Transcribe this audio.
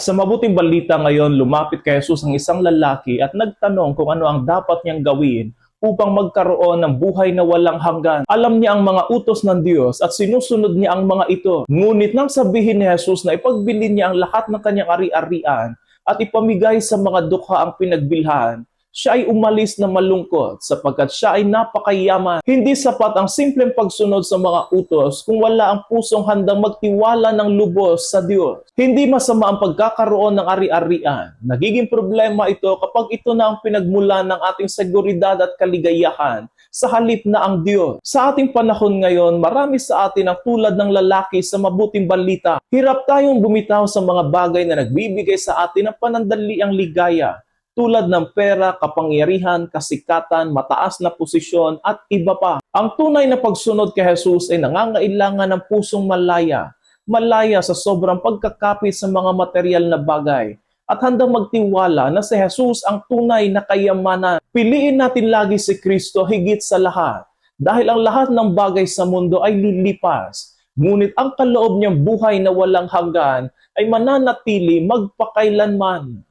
Sa mabuting balita ngayon, lumapit kay Jesus ang isang lalaki at nagtanong kung ano ang dapat niyang gawin upang magkaroon ng buhay na walang hanggan. Alam niya ang mga utos ng Diyos at sinusunod niya ang mga ito. Ngunit nang sabihin ni Jesus na ipagbili niya ang lahat ng kanyang ari-arian at ipamigay sa mga dukha ang pinagbilhan, siya ay umalis na malungkot sapagkat siya ay napakayaman. Hindi sapat ang simpleng pagsunod sa mga utos kung wala ang pusong handang magtiwala ng lubos sa Diyos. Hindi masama ang pagkakaroon ng ari-arian. Nagiging problema ito kapag ito na ang pinagmulan ng ating seguridad at kaligayahan sa halip na ang Diyos. Sa ating panahon ngayon, marami sa atin ang tulad ng lalaki sa mabuting balita. Hirap tayong bumitaw sa mga bagay na nagbibigay sa atin ng panandaliang ligaya, tulad ng pera, kapangyarihan, kasikatan, mataas na posisyon at iba pa. Ang tunay na pagsunod kay Jesus ay nangangailangan ng pusong malaya, malaya sa sobrang pagkakapit sa mga material na bagay, at handang magtiwala na si Jesus ang tunay na kayamanan. Piliin natin lagi si Kristo higit sa lahat, dahil ang lahat ng bagay sa mundo ay lilipas. Ngunit ang kaloob niyang buhay na walang hanggan ay mananatili magpakailanman.